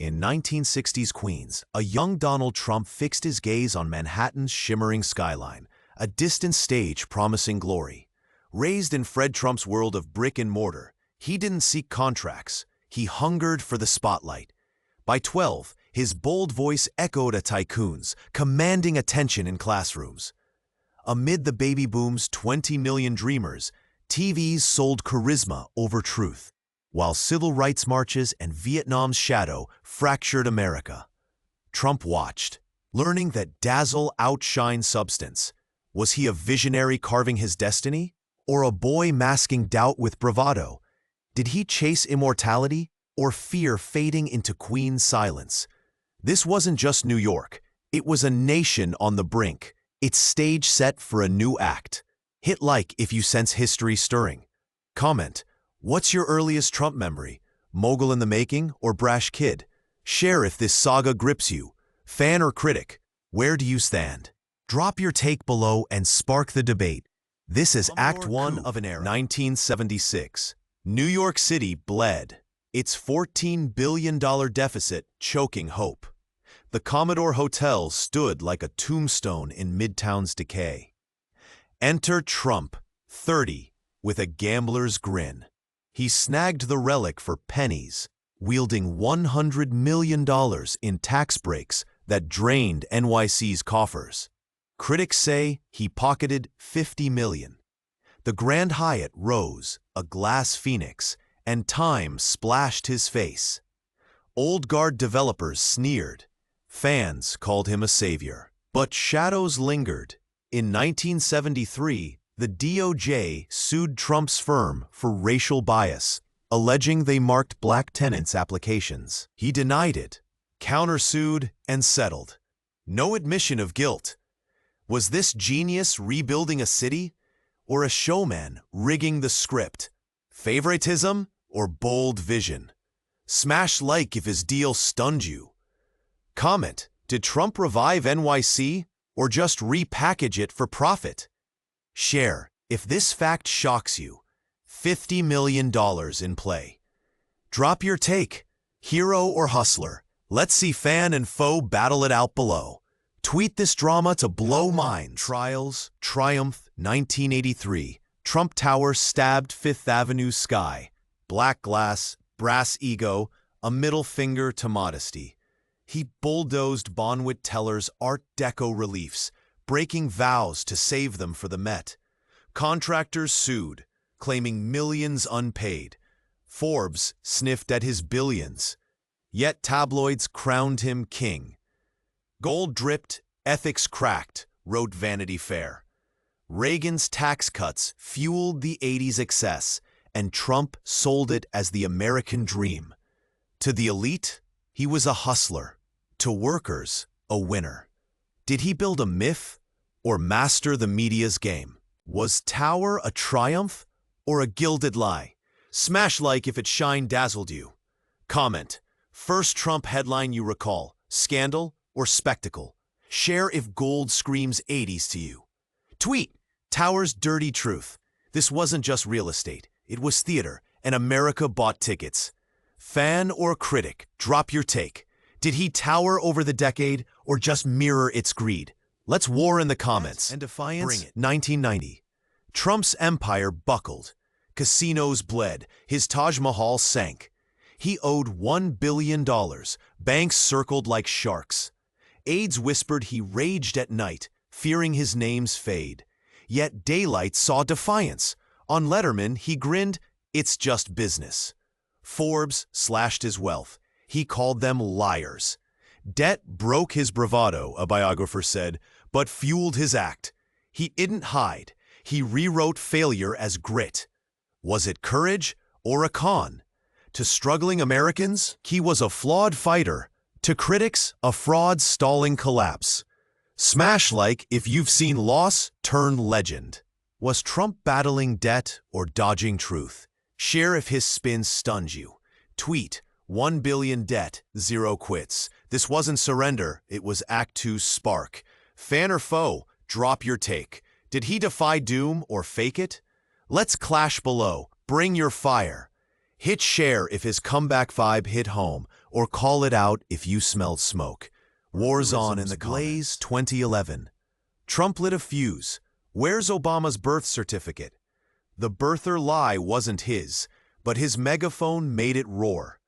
In 1960s Queens, a young Donald Trump fixed his gaze on Manhattan's shimmering skyline, a distant stage promising glory. Raised in Fred Trump's world of brick and mortar, he didn't seek contracts. He hungered for the spotlight. By 12, his bold voice echoed a tycoon's, commanding attention in classrooms. Amid the baby boom's 20 million dreamers, TVs sold charisma over truth, while civil rights marches and Vietnam's shadow fractured America. Trump watched, learning that dazzle outshined substance. Was he a visionary carving his destiny, or a boy masking doubt with bravado? Did he chase immortality, or fear fading into Queen's silence? This wasn't just New York. It was a nation on the brink, its stage set for a new act. Hit like if you sense history stirring. Comment, what's your earliest Trump memory? Mogul in the making or brash kid? Share if this saga grips you. Fan or critic, where do you stand? Drop your take below and spark the debate. This is Act 1 of an era. 1976. New York City bled, its $14 billion deficit choking hope. The Commodore Hotel stood like a tombstone in Midtown's decay. Enter Trump, 30, with a gambler's grin. He snagged the relic for pennies, wielding $100 million in tax breaks that drained NYC's coffers. Critics say he pocketed $50 million. The Grand Hyatt rose, a glass phoenix, and time splashed his face. Old guard developers sneered. Fans called him a savior. But shadows lingered. In 1973, the DOJ sued Trump's firm for racial bias, alleging they marked black tenants' applications. He denied it, countersued, and settled. No admission of guilt. Was this genius rebuilding a city, or a showman rigging the script? Favoritism or bold vision? Smash like if his deal stunned you. Comment, did Trump revive NYC or just repackage it for profit? Share if this fact shocks you. $50 million in play. Drop your take, hero or hustler. Let's see fan and foe battle it out below. Tweet this drama to blow minds. Trials, Triumph, 1983. Trump Tower stabbed Fifth Avenue sky. Black glass, brass ego, a middle finger to modesty. He bulldozed Bonwit Teller's Art Deco reliefs, breaking vows to save them for the Met. Contractors sued, claiming millions unpaid. Forbes sniffed at his billions. Yet tabloids crowned him king. Gold dripped, ethics cracked, wrote Vanity Fair. Reagan's tax cuts fueled the 80s excess, and Trump sold it as the American dream. To the elite, he was a hustler. To workers, a winner. Did he build a myth or master the media's game? Was Tower a triumph or a gilded lie? Smash like if it shine-dazzled you. Comment, first Trump headline you recall, scandal or spectacle? Share if gold screams 80s to you. Tweet, Tower's dirty truth. This wasn't just real estate. It was theater, and America bought tickets. Fan or critic, drop your take. Did he tower over the decade or just mirror its greed? Let's war in the comments. And defiance? Bring it. 1990. Trump's empire buckled. Casinos bled. His Taj Mahal sank. He owed $1 billion. Banks circled like sharks. Aides whispered he raged at night, fearing his name's fade. Yet daylight saw defiance. On Letterman, he grinned, "It's just business." Forbes slashed his wealth. He called them liars. Debt broke his bravado, a biographer said, but fueled his act. He didn't hide. He rewrote failure as grit. Was it courage or a con? To struggling Americans, he was a flawed fighter. To critics, a fraud stalling collapse. Smash like if you've seen loss turn legend. Was Trump battling debt or dodging truth? Share if his spin stunned you. Tweet, 1 billion debt, 0 quits. This wasn't surrender, it was Act 2's spark. Fan or foe, drop your take. Did he defy doom or fake it? Let's clash below, bring your fire. Hit share if his comeback vibe hit home, or call it out if you smell smoke. Wars on in the Blaze 2011. Trump lit a fuse. Where's Obama's birth certificate? The birther lie wasn't his, but his megaphone made it roar.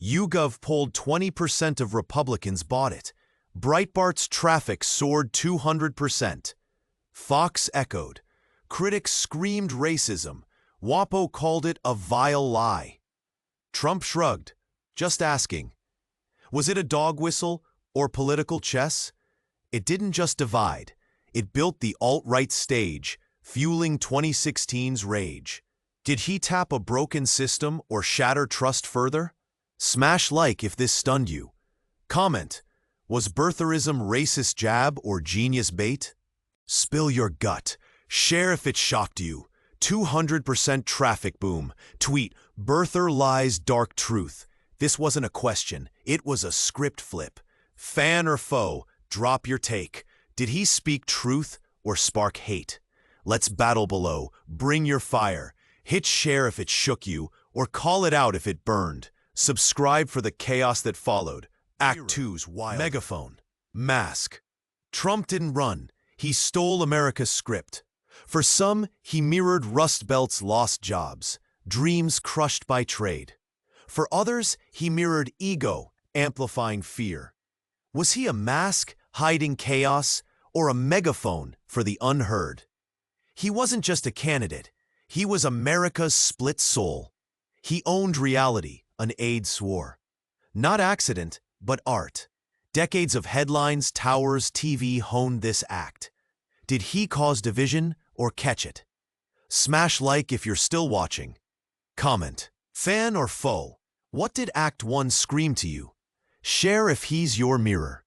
YouGov polled 20% of Republicans bought it. Breitbart's traffic soared 200%. Fox echoed. Critics screamed racism. WAPO called it a vile lie. Trump shrugged, just asking. Was it a dog whistle or political chess? It didn't just divide. It built the alt-right stage, fueling 2016's rage. Did he tap a broken system or shatter trust further? Smash like if this stunned you. Comment, was birtherism racist jab or genius bait? Spill your gut. Share if it shocked you. 200% traffic boom. Tweet, birther lies dark truth. This wasn't a question, it was a script flip. Fan or foe, drop your take. Did he speak truth or spark hate? Let's battle below. Bring your fire. Hit share if it shook you, or call it out if it burned. Subscribe for the chaos that followed. Act Two's wild. Megaphone. Mask. Trump didn't run. He stole America's script. For some, he mirrored Rust Belt's lost jobs, dreams crushed by trade. For others, he mirrored ego, amplifying fear. Was he a mask, hiding chaos, or a megaphone for the unheard? He wasn't just a candidate. He was America's split soul. He owned reality, an aide swore. Not accident, but art. Decades of headlines, towers, TV honed this act. Did he cause division or catch it? Smash like if you're still watching. Comment, fan or foe, what did Act 1 scream to you? Share if he's your mirror.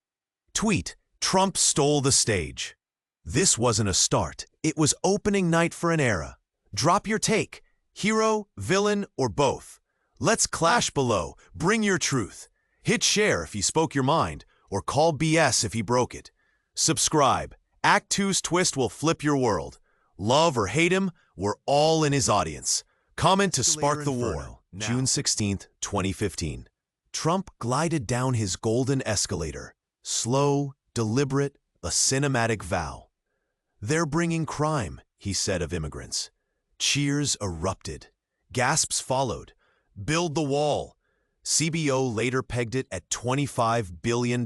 Tweet, Trump stole the stage. This wasn't a start, it was opening night for an era. Drop your take, hero, villain, or both. Let's clash below, bring your truth. Hit share if he spoke your mind, or call BS if he broke it. Subscribe, Act 2's twist will flip your world. Love or hate him, we're all in his audience. Comment to spark the war. June 16th, 2015. Trump glided down his golden escalator. Slow, deliberate, a cinematic vow. They're bringing crime, he said of immigrants. Cheers erupted. Gasps followed. Build the wall. CBO later pegged it at $25 billion.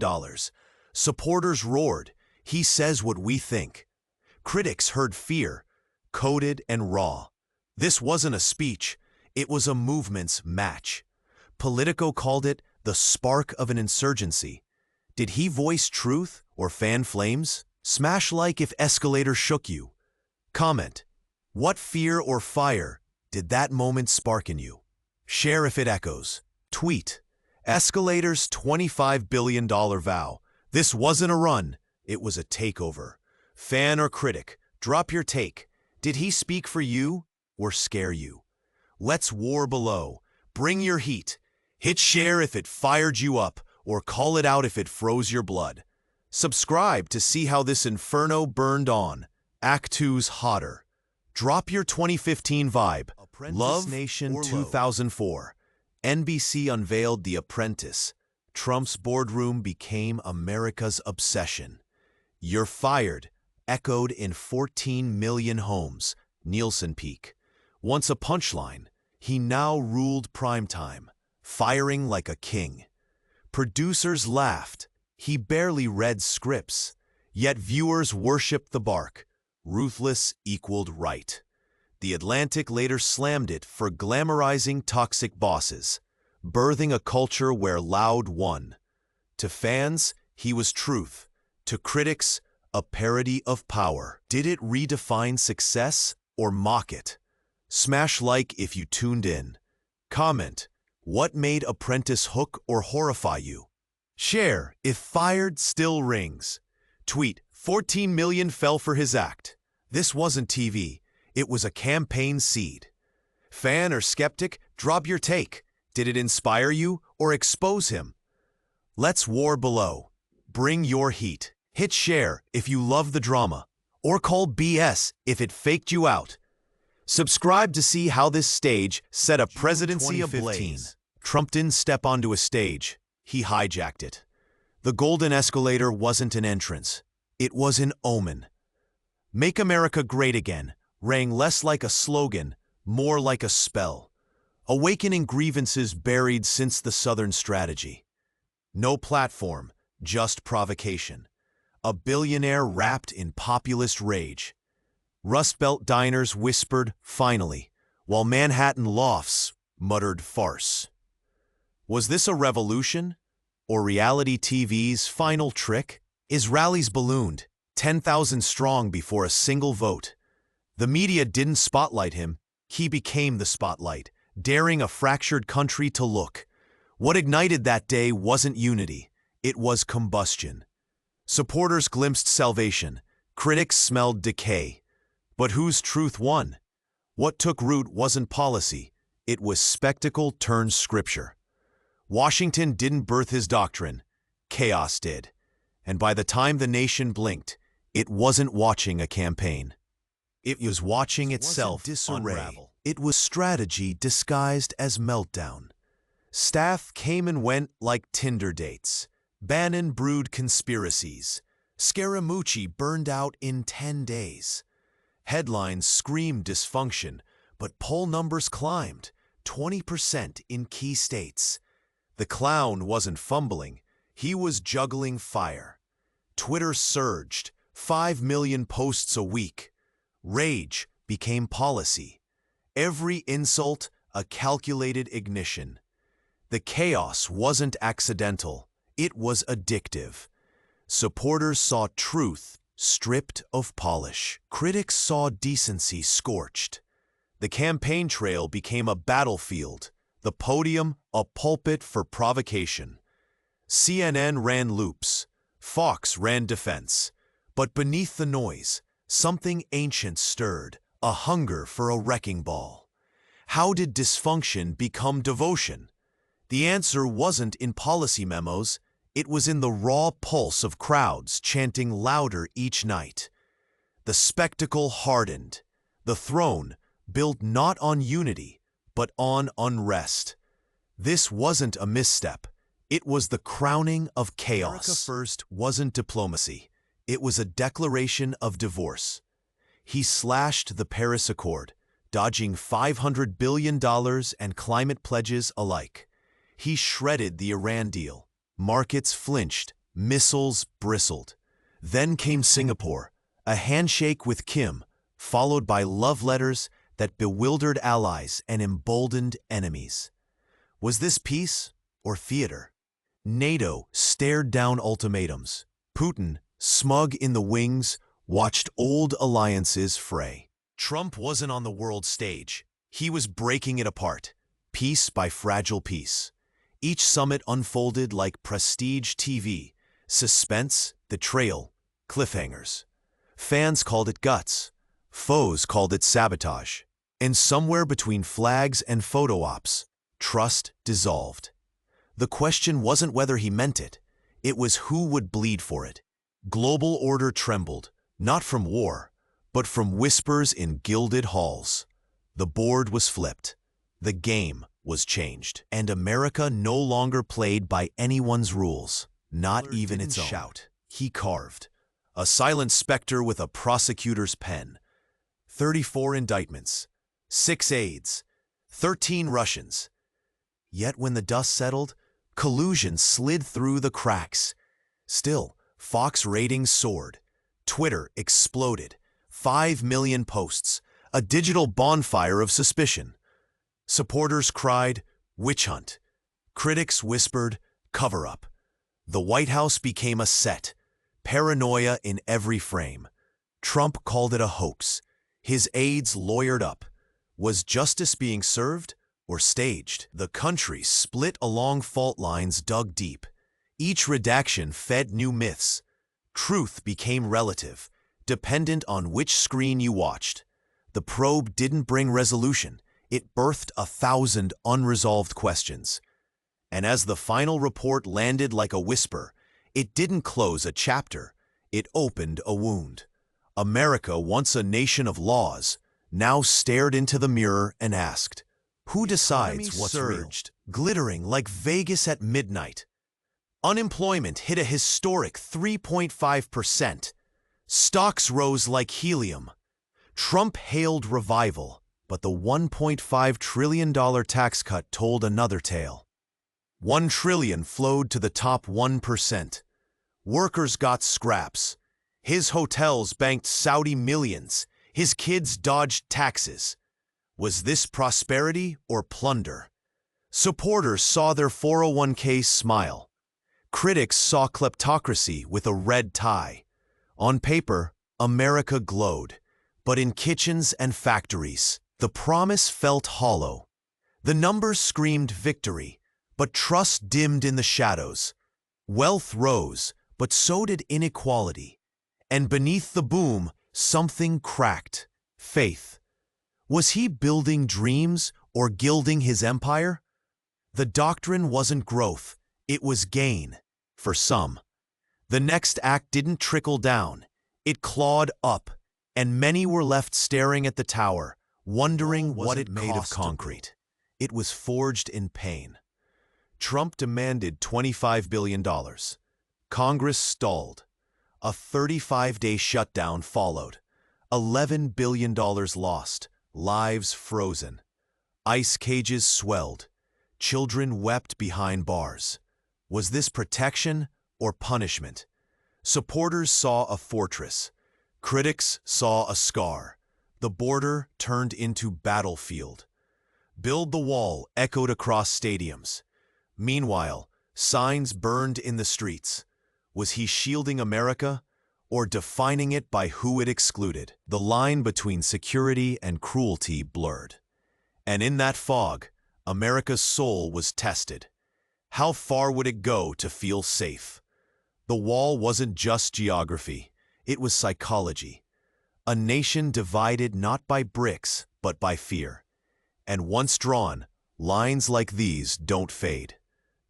Supporters roared. He says what we think. Critics heard fear, coded and raw. This wasn't a speech, it was a movement's match. Politico called it the spark of an insurgency. Did he voice truth or fan flames? Smash like if escalator shook you. Comment, what fear or fire did that moment spark in you? Share if it echoes. Tweet, escalator's $25 billion vow. This wasn't a run, it was a takeover. Fan or critic, drop your take. Did he speak for you or scare you? Let's war below. Bring your heat. Hit share if it fired you up, or call it out if it froze your blood. Subscribe to see how this inferno burned on. Act 2's hotter. Drop your 2015 vibe. Apprentice Love Nation 2004. NBC unveiled The Apprentice. Trump's boardroom became America's obsession. You're fired echoed in 14 million homes, Nielsen peak. Once a punchline, he now ruled primetime, firing like a king. Producers laughed. He barely read scripts, yet viewers worshipped the bark. Ruthless equaled right. The Atlantic later slammed it for glamorizing toxic bosses, birthing a culture where loud won. To fans, he was truth. To critics, a parody of power. Did it redefine success or mock it? Smash like if you tuned in. Comment, what made Apprentice hook or horrify you? Share if fired still rings. Tweet, 14 million fell for his act. This wasn't TV, it was a campaign seed. Fan or skeptic, drop your take. Did it inspire you or expose him? Let's war below. Bring your heat. Hit share if you love the drama, or call BS if it faked you out. Subscribe to see how this stage set a presidency ablaze. Trump didn't step onto a stage, he hijacked it. The golden escalator wasn't an entrance, it was an omen. Make America Great Again rang less like a slogan, more like a spell, awakening grievances buried since the Southern strategy. No platform, just provocation. A billionaire wrapped in populist rage. Rust Belt diners whispered, "Finally," while Manhattan lofts muttered, "Farce." Was this a revolution? Or reality TV's final trick? His rallies ballooned, 10,000 strong before a single vote. The media didn't spotlight him, he became the spotlight, daring a fractured country to look. What ignited that day wasn't unity, it was combustion. Supporters glimpsed salvation, critics smelled decay. But whose truth won? What took root wasn't policy, it was spectacle turned scripture. Washington didn't birth his doctrine, chaos did. And by the time the nation blinked, it wasn't watching a campaign. It was watching itself unravel. It was strategy disguised as meltdown. Staff came and went like Tinder dates. Bannon brewed conspiracies. Scaramucci burned out in 10 days. Headlines screamed dysfunction, but poll numbers climbed, 20% in key states. The clown wasn't fumbling, he was juggling fire. Twitter surged, 5 million posts a week. Rage became policy. Every insult, a calculated ignition. The chaos wasn't accidental, it was addictive. Supporters saw truth stripped of polish. Critics saw decency scorched. The campaign trail became a battlefield, the podium a pulpit for provocation. CNN ran loops, Fox ran defense. But beneath the noise, something ancient stirred, a hunger for a wrecking ball. How did dysfunction become devotion? The answer wasn't in policy memos, it was in the raw pulse of crowds chanting louder each night. The spectacle hardened, the throne built not on unity, but on unrest. This wasn't a misstep, it was the crowning of chaos. America First wasn't diplomacy, it was a declaration of divorce. He slashed the Paris Accord, dodging $500 billion and climate pledges alike. He shredded the Iran deal. Markets flinched, missiles bristled. Then came Singapore, a handshake with Kim, followed by love letters that bewildered allies and emboldened enemies. Was this peace or theater? NATO stared down ultimatums. Putin, smug in the wings, watched old alliances fray. Trump wasn't on the world stage. He was breaking it apart, piece by fragile piece. Each summit unfolded like prestige TV, suspense, betrayal, cliffhangers. Fans called it guts, foes called it sabotage. And somewhere between flags and photo ops, trust dissolved. The question wasn't whether he meant it, it was who would bleed for it. Global order trembled, not from war, but from whispers in gilded halls. The board was flipped. The game was changed. And America no longer played by anyone's rules, not even its own. Shout. He carved. A silent specter with a prosecutor's pen. 34 indictments. 6 aides. 13 Russians. Yet when the dust settled, collusion slid through the cracks. Still, Fox ratings soared. Twitter exploded. 5 million posts. A digital bonfire of suspicion. Supporters cried, "Witch hunt." Critics whispered, "Cover-up." The White House became a set. Paranoia in every frame. Trump called it a hoax. His aides lawyered up. Was justice being served or staged? The country split along fault lines dug deep. Each redaction fed new myths. Truth became relative, dependent on which screen you watched. The probe didn't bring resolution. It birthed 1,000 unresolved questions. And as the final report landed like a whisper, it didn't close a chapter, it opened a wound. America, once a nation of laws, now stared into the mirror and asked, Who decides what's surged, glittering like Vegas at midnight? Unemployment hit a historic 3.5%. Stocks rose like helium. Trump hailed revival, but the $1.5 trillion tax cut told another tale. $1 trillion flowed to the top 1%. Workers got scraps. His hotels banked Saudi millions. His kids dodged taxes. Was this prosperity or plunder? Supporters saw their 401ks smile. Critics saw kleptocracy with a red tie. On paper, America glowed, but in kitchens and factories, the promise felt hollow. The numbers screamed victory, but trust dimmed in the shadows. Wealth rose, but so did inequality. And beneath the boom, something cracked. Faith. Was he building dreams or gilding his empire? The doctrine wasn't growth, it was gain, for some. The next act didn't trickle down, it clawed up, and many were left staring at the tower, wondering what it made of concrete. It was forged in pain. Trump demanded $25 billion. Congress stalled. A 35-day shutdown followed. $11 billion lost, lives frozen. Ice cages swelled. Children wept behind bars. Was this protection or punishment? Supporters saw a fortress. Critics saw a scar. The border turned into battlefield. Build the wall echoed across stadiums. Meanwhile, signs burned in the streets. Was he shielding America or defining it by who it excluded? The line between security and cruelty blurred. And in that fog, America's soul was tested. How far would it go to feel safe? The wall wasn't just geography, it was psychology. A nation divided not by bricks, but by fear. And once drawn, lines like these don't fade.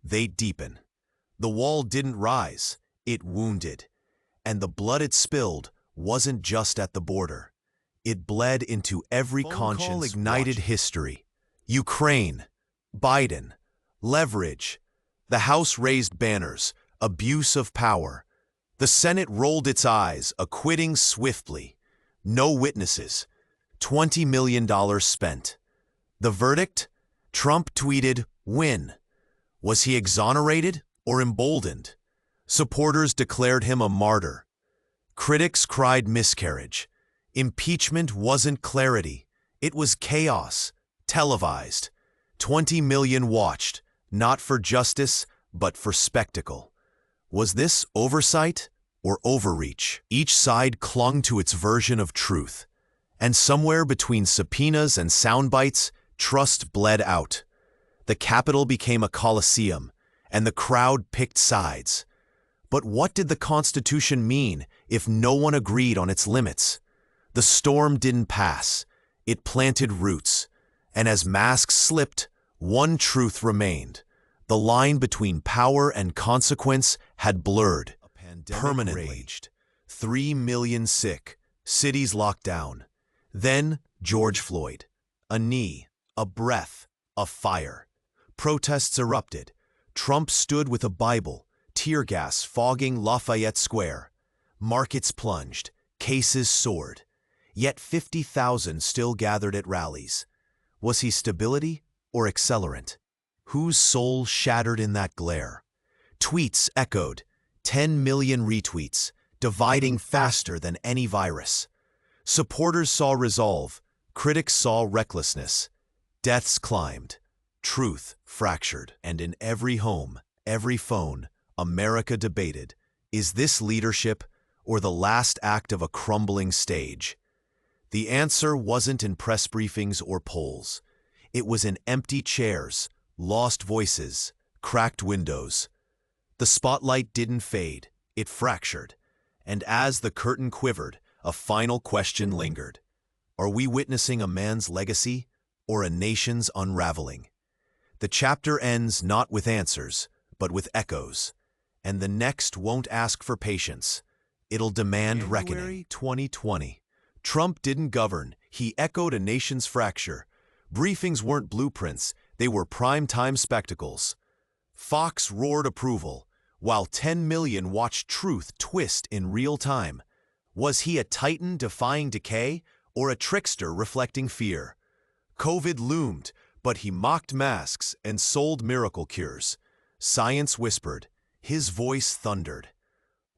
They deepen. The wall didn't rise, it wounded. And the blood it spilled wasn't just at the border. It bled into every conscience. Ignited history. Ukraine, Biden, leverage. The House raised banners, abuse of power. The Senate rolled its eyes, acquitting swiftly. No witnesses. $20 million spent. The verdict? Trump tweeted, "Win." Was he exonerated or emboldened? Supporters declared him a martyr. Critics cried miscarriage. Impeachment wasn't clarity. It was chaos, televised. 20 million watched, not for justice, but for spectacle. Was this oversight or overreach? Each side clung to its version of truth. And somewhere between subpoenas and sound bites, trust bled out. The Capitol became a coliseum, and the crowd picked sides. But what did the Constitution mean if no one agreed on its limits? The storm didn't pass. It planted roots. And as masks slipped, one truth remained. The line between power and consequence had blurred. A pandemic permanently raged. 3 million sick. Cities locked down. Then George Floyd. A knee, a breath, a fire. Protests erupted. Trump stood with a Bible, tear gas fogging Lafayette Square. Markets plunged, cases soared. Yet 50,000 still gathered at rallies. Was he stability or accelerant? Whose soul shattered in that glare? Tweets echoed, 10 million retweets, dividing faster than any virus. Supporters saw resolve, critics saw recklessness. Deaths climbed. Truth fractured, and in every home, every phone, America debated, is this leadership or the last act of a crumbling stage? The answer wasn't in press briefings or polls. It was in empty chairs, lost voices, cracked windows. The spotlight didn't fade, it fractured. And as the curtain quivered, a final question lingered. Are we witnessing a man's legacy or a nation's unraveling? The chapter ends not with answers, but with echoes. And the next won't ask for patience. It'll demand reckoning. 2020. Trump didn't govern. He echoed a nation's fracture. Briefings weren't blueprints, they were prime-time spectacles. Fox roared approval, while 10 million watched truth twist in real time. Was he a titan defying decay, or a trickster reflecting fear? COVID loomed, but he mocked masks and sold miracle cures. Science whispered, his voice thundered.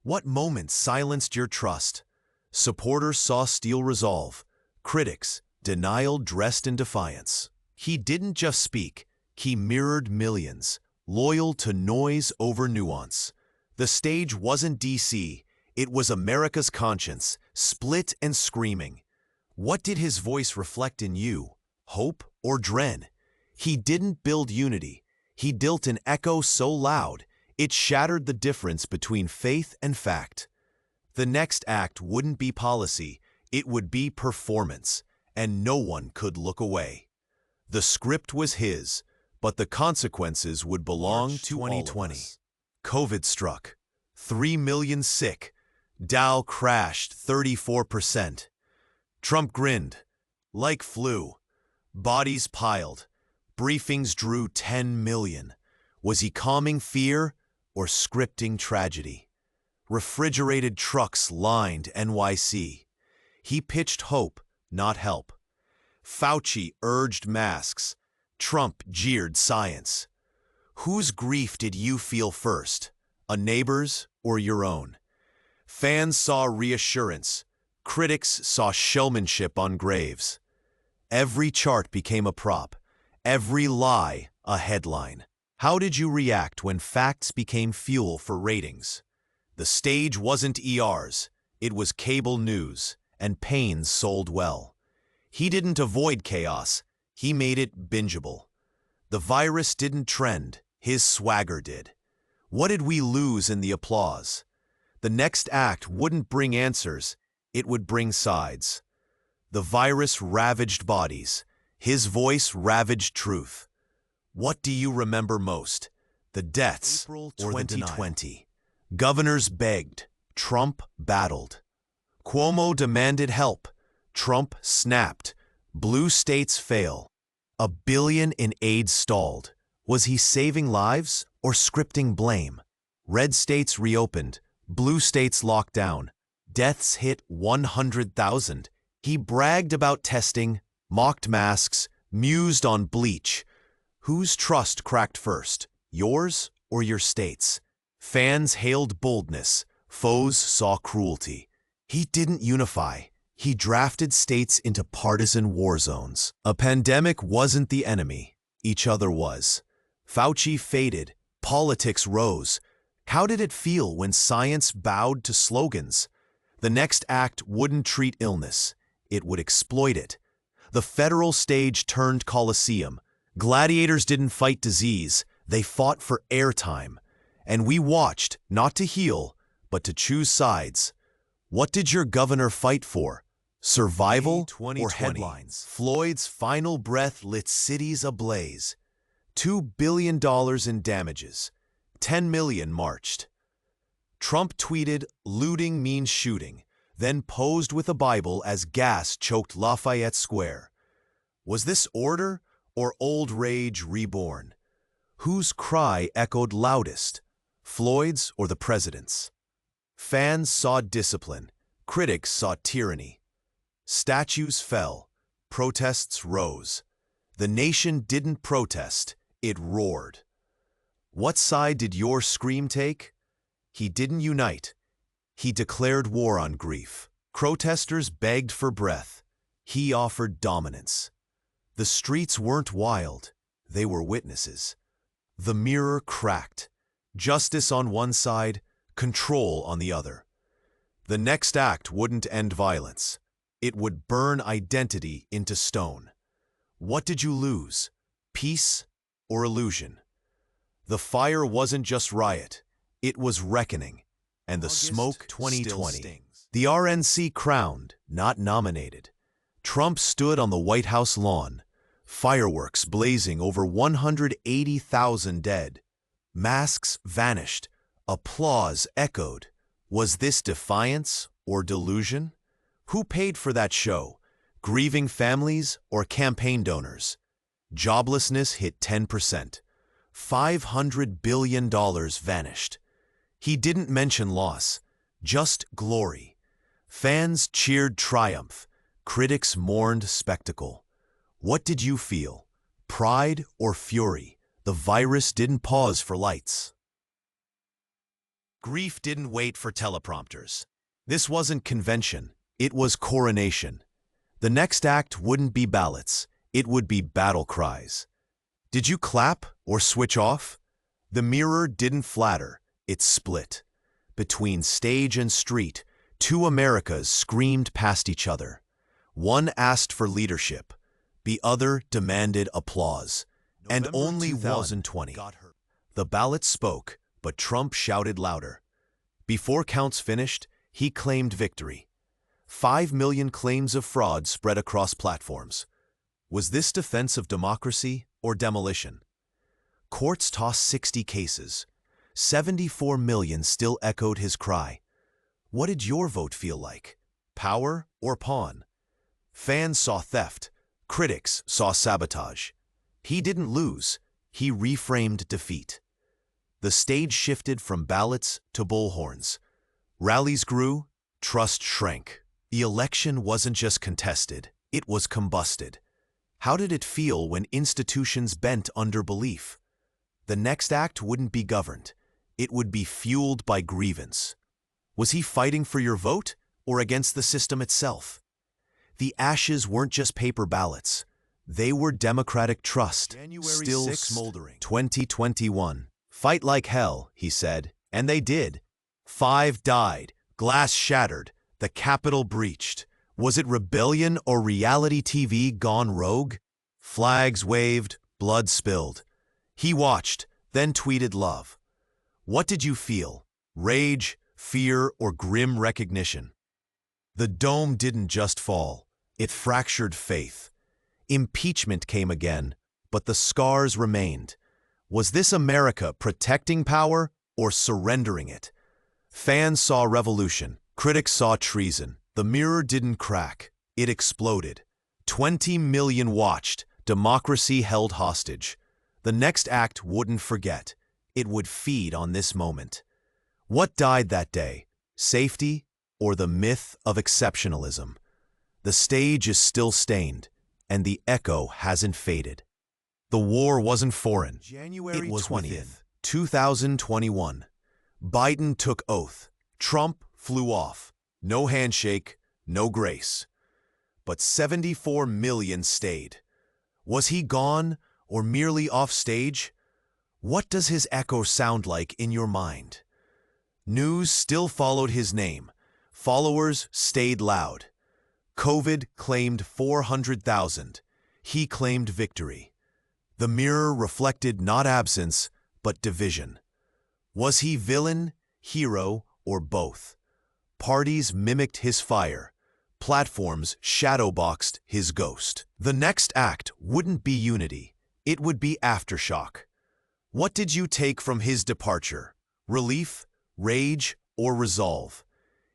What moments silenced your trust? Supporters saw steel resolve. Critics, denial dressed in defiance. He didn't just speak, he mirrored millions, loyal to noise over nuance. The stage wasn't DC, it was America's conscience, split and screaming. What did his voice reflect in you? Hope or dread? He didn't build unity. He built an echo so loud, it shattered the difference between faith and fact. The next act wouldn't be policy, it would be performance, and no one could look away. The script was his, but the consequences would belong March to 2020. all of us. COVID struck. 3 million sick. Dow crashed 34%. Trump grinned. Like flu. Bodies piled. Briefings drew 10 million. Was he calming fear or scripting tragedy? Refrigerated trucks lined NYC. He pitched hope, not help. Fauci urged masks. Trump jeered science. Whose grief did you feel first? A neighbor's or your own? Fans saw reassurance. Critics saw showmanship on graves. Every chart became a prop. Every lie a headline. How did you react when facts became fuel for ratings? The stage wasn't ERs. It was cable news, and pains sold well. He didn't avoid chaos. He made it bingeable. The virus didn't trend. His swagger did. What did we lose in the applause? The next act wouldn't bring answers. It would bring sides. The virus ravaged bodies. His voice ravaged truth. What do you remember most? The deaths April or the 29. 2020? Governors begged. Trump battled. Cuomo demanded help. Trump snapped. Blue states fail. $1 billion in aid stalled. Was he saving lives or scripting blame? Red states reopened. Blue states locked down. Deaths hit 100,000. He bragged about testing, mocked masks, mused on bleach. Whose trust cracked first, yours or your state's? Fans hailed boldness. Foes saw cruelty. He didn't unify. He drafted states into partisan war zones. A pandemic wasn't the enemy. Each other was. Fauci faded. Politics rose. How did it feel when science bowed to slogans? The next act wouldn't treat illness. It would exploit it. The federal stage turned Coliseum. Gladiators didn't fight disease. They fought for airtime. And we watched, not to heal, but to choose sides. What did your governor fight for? Survival or headlines? Floyd's final breath lit cities ablaze. $2 billion in damages. 10 million marched. Trump tweeted, "Looting means shooting," then posed with a Bible as gas choked Lafayette Square. Was this order or old rage reborn? Whose cry echoed loudest? Floyd's or the president's? Fans saw discipline. Critics saw tyranny. Statues fell. Protests rose. The nation didn't protest. It roared. What side did your scream take? He didn't unite. He declared war on grief. Protesters begged for breath. He offered dominance. The streets weren't wild. They were witnesses. The mirror cracked. Justice on one side, control on the other. The next act wouldn't end violence. It would burn identity into stone. What did you lose? Peace or illusion? The fire wasn't just riot. It was reckoning. And the August smoke still 2020. stings. The RNC crowned, not nominated. Trump stood on the White House lawn. Fireworks blazing over 180,000 dead. Masks vanished. Applause echoed. Was this defiance or delusion? Who paid for that show? Grieving families or campaign donors? Joblessness hit 10%. $500 billion vanished. He didn't mention loss, just glory. Fans cheered triumph. Critics mourned spectacle. What did you feel? Pride or fury? The virus didn't pause for lights. Grief didn't wait for teleprompters. This wasn't convention, it was coronation. The next act wouldn't be ballots, it would be battle cries. Did you clap or switch off? The mirror didn't flatter, it split. Between stage and street, two Americas screamed past each other. One asked for leadership, the other demanded applause. And only 2020. The ballot spoke, but Trump shouted louder. Before counts finished, he claimed victory. 5 million claims of fraud spread across platforms. Was this defense of democracy or demolition? Courts tossed 60 cases. 74 million still echoed his cry. What did your vote feel like? Power or pawn? Fans saw theft. Critics saw sabotage. He didn't lose, he reframed defeat. The stage shifted from ballots to bullhorns. Rallies grew, trust shrank. The election wasn't just contested, it was combusted. How did it feel when institutions bent under belief? The next act wouldn't be governed, it would be fueled by grievance. Was he fighting for your vote or against the system itself? The ashes weren't just paper ballots. They were democratic trust, still smoldering. 2021. Fight like hell, he said, and they did. 5 died, glass shattered, the Capitol breached. Was it rebellion or reality TV gone rogue? Flags waved, blood spilled. He watched, then tweeted love. What did you feel? Rage, fear, or grim recognition? The dome didn't just fall, it fractured faith. Impeachment came again, but the scars remained. Was this America protecting power or surrendering it? Fans saw revolution, critics saw treason. The mirror didn't crack, it exploded. 20 million watched, democracy held hostage. The next act wouldn't forget, it would feed on this moment. What died that day? Safety or the myth of exceptionalism? The stage is still stained, and the echo hasn't faded. The war wasn't foreign. January 20th, 2021. Biden took oath. Trump flew off. No handshake, no grace. But 74 million stayed. Was he gone or merely off stage? What does his echo sound like in your mind? News still followed his name. Followers stayed loud. COVID claimed 400,000. He claimed victory. The mirror reflected not absence, but division. Was he villain, hero, or both? Parties mimicked his fire. Platforms shadowboxed his ghost. The next act wouldn't be unity. It would be aftershock. What did you take from his departure? Relief, rage, or resolve?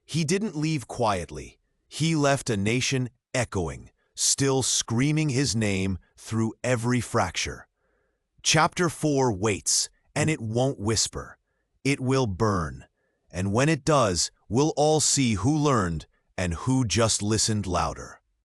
He didn't leave quietly. He left a nation echoing, still screaming his name through every fracture. Chapter 4 waits, and it won't whisper. It will burn. And when it does, we'll all see who learned and who just listened louder.